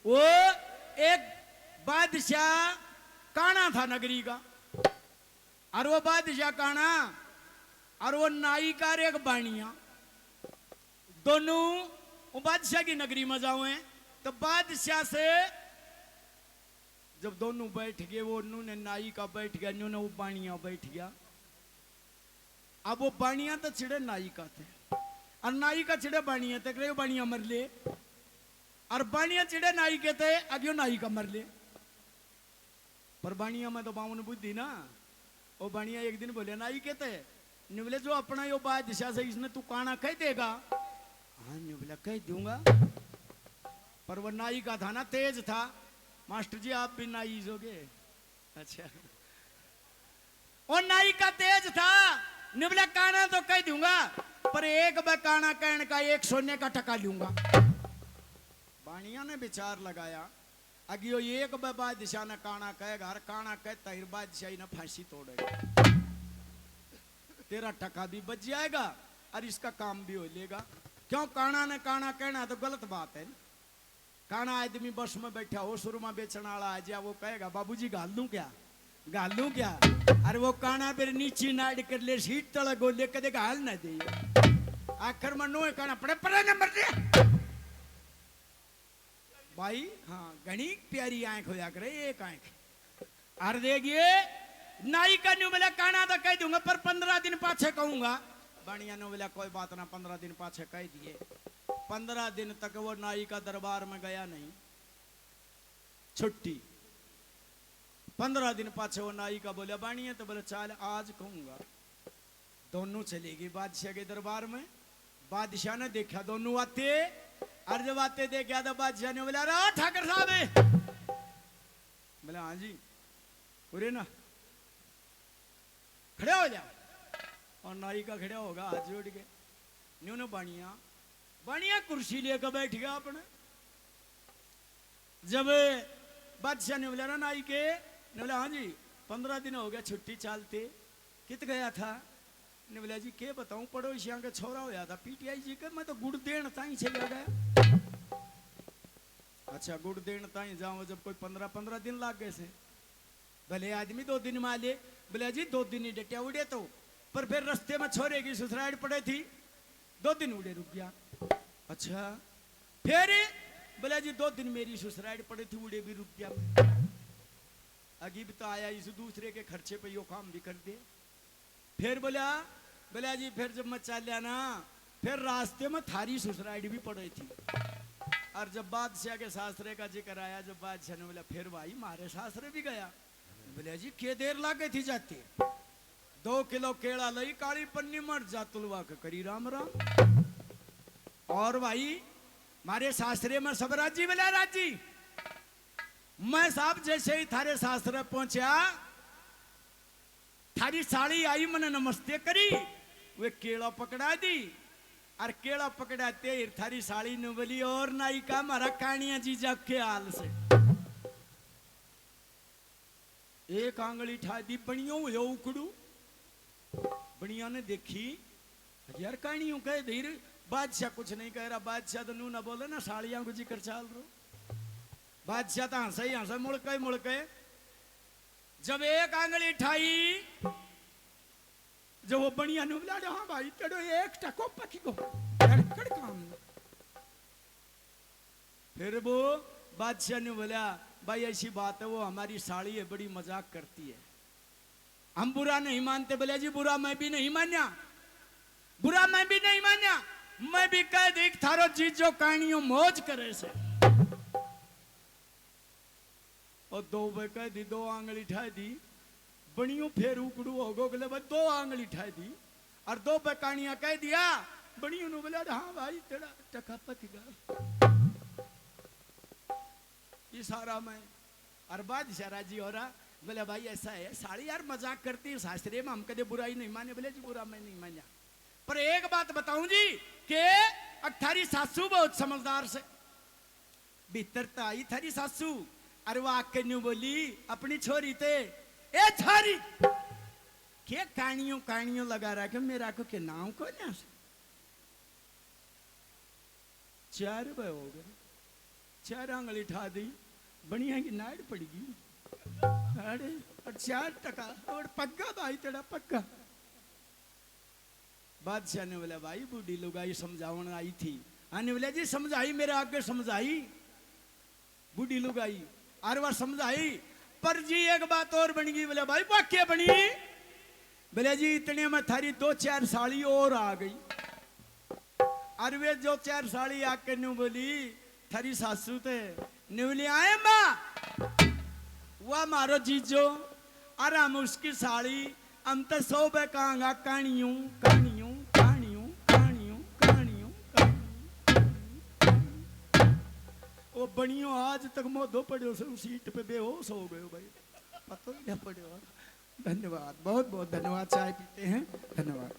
वो एक बादशाह काना था नगरी का, और वो बादशाह काना और वो नाई का एक बाणिया, दोनों वो बादशाह की नगरी में जाओ हैं। तो बादशाह से जब दोनों बैठ गए, वो उन्होंने नाई का बैठ गया, उन्होंने वो बाणिया बैठ गया। अब वो बाणिया तो चिड़े नाई का थे, और नाई का चिड़े बाणिया तक रहे, बाणिया मर ले, और बाणिया चिड़े नाई के थे, अगियो नाई का मर ले। पर बाणिया में तो बावन बुद्धि ना, वो बाणिया एक दिन बोले नाई के थे, बोले जो अपना यो बादशाह से इसने तू काना कह देगा। हाँ बोला कह दूंगा, पर वो नाई का था ना, तेज था। मास्टर जी आप भी नाई होगे? अच्छा, वो नाई का तेज था, बोला काना तो कह दूंगा, पर एक बार काना कहने का 1 सोने का टका लूंगा। बाणिया ने विचार लगाया, अगियो एक बार बादशाह ने काना कहेगा, हर काना कहता है बादशाही ने फांसी तोड़ेगा, तेरा टका भी बच जाएगा और इसका काम भी हो लेगा। क्यों काना ने काना कहना तो गलत बात है। काना आदमी बस में बैठा हो, सुरमा बेचने वाला आ जाए, वो कहेगा बाबूजी गाल दूं क्या, गाल दूं क्या, अरे वो काना फिर नीचे नाड़ कर ले, सीट तले गोले कदे गाल ना दे, आखिर में नो काना पड़े पड़े नंबर दे भाई। हाँ घनी प्यारी आंख होया करे, एक आंख और देखिए नाई का न्यू मिला काना तो कह दूंगा, पर 15 दिन पाछे कहूंगा। बाणिया ने बोला कोई बात ना, 15 दिन पाछे कह दिए। 15 दिन तक वो नाई का दरबार में गया नहीं, छुट्टी। 15 दिन पाछे वो नाई का बोला बाणिया, तो बोले चल आज कहूंगा। दोनों चलेगी बादशाह के दरबार में। बादशाह ने देखा दोनों आते, और जब आते देखा तो बादशाह ने बोला अरे ठाकर साहब, बोला हाँ जी पूरे ना, खड़े हो जाओ। और नाई का खड़ा होगा, हाथ जोड़ के। न्यून बाणिया बाणिया कुर्सी लेकर बैठ गया अपने। जब बादशाह ने बोला ना नाई के, ने बोला हाँ जी 15 दिन हो गया छुट्टी चालते, कित गया था? ने बोला जी के बताऊं, पड़ोसिया का छोरा होया था पीटीआई जी के, मैं तो गुड़ देन ताई चला गया। अच्छा गुड़ देन ताई जाओ, जब कोई 15 दिन लाग गए से, भले आदमी 2 दिन में आ ले। बोले जी 2 दिन ही डटिया उड़े तो, पर फिर रास्ते में छोरे की ससुराल पड़े थी, 2 दिन उड़े रुक गया। अच्छा फिर बोले जी 2 दिन मेरी ससुराल पड़े थी, उड़े भी रुक गया। अगीब तो आया, इस दूसरे के खर्चे पे यो काम भी कर दे। फिर बोला जी फिर जब मैं चल लिया ना, फिर रास्ते में थारी ससुराल भी पड़े थी। और जब बादशाह के सासरे का जिक्र आया, जब बादशाह ने बोला फिर भाई मारे सासरे भी गया। बोले जी के देर लागे थी जाती, 2 किलो केला लई काली पन्नी मर जा तुलवा के करी राम राम। और भाई मारे सासरे में सब राजी। बोला राजी। मैं साहब जैसे ही थारे सासरे पहुंचा, थारी साड़ी आई, मैंने नमस्ते करी, वे केला पकड़ा दी, और केला पकड़ाते थारी साड़ी ने बोली और नाई का मारा कानिया जीजा के हाल से एक आंगली ठा दी, बनियो हो उकड़ू। बनिया ने देखी, यार कहानियों कह धीर। बादशाह कुछ नहीं कह रहा, बादशाह तो नू ना बोले ना, साड़ियां को जिक्र चाल रो। बादशाह तो हंसा ही हंसा, मुड़के। जब एक आंगली ठाई, जब वो बनिया ने बोला हाँ भाई तेरे एक टको पकी को कड़ काम। फिर वो बादशाह ने बोला भाई ऐसी बात है, वो हमारी साड़ी है, बड़ी मजाक करती है, हम बुरा नहीं मानते। बोले जी बुरा मैं भी नहीं मान्या, बुरा मैं भी नहीं मान्या, मैं भी कह दी थारो जीजो कहानियों मौज करे से। और 2 बे कह दी, 2 आंगली ठा दी, बनियो फिर उकड़ू हो गो, बोले 2 आंगली ठा दी, और 2 बे कहानियां कह दिया। बनियो ने बोला हाँ भाई तेरा टका पतिगा इशारा में। और बादशाह राजी हो रहा, बोले भाई ऐसा है, साड़ी यार मजाक करती है, सासरे में हम कदे बुराई नहीं माने। बोले जी बुरा मैं नहीं माना, पर एक बात बताऊं जी कि थारी सासू बहुत समझदार से भीतर तो आई थारी सासू, अरे वो आके न्यू बोली अपनी छोरी ते, ए छोरी के कहानियों लगा रहा है मेरा को के नाम को ना 4 रुपए हो गए, चार आंगली ठा दी बनिया की नाड़ पड़गी अरे 4 टका और पग्गा भाई तेरा पग्गा। बादशाह ने बोला भाई बूढ़ी लुगाई समझावन आई थी। आने बोले जी समझाई मेरे आगे समझाई बूढ़ी लुगाई और वह समझाई पर जी एक बात और बन गई। बोले भाई वो क्या बनी? बोले जी इतने में थारी 2-4 साड़ी और आ गई। और वे जो 4 साड़ी आके न्यू बोली थारी सासू थे न्यूली आए माँ वह मारो जीजो और हम उसकी साड़ी हम तो 100 पे कहांगा कहानियों कहानियों कहानियों कहानियों कहानियों वो बनियो आज तक मोदो पड़ो सीट पे बेहोश हो गए भाई पता ही नहीं पड़ो। धन्यवाद बहुत बहुत धन्यवाद। चाय पीते हैं धन्यवाद।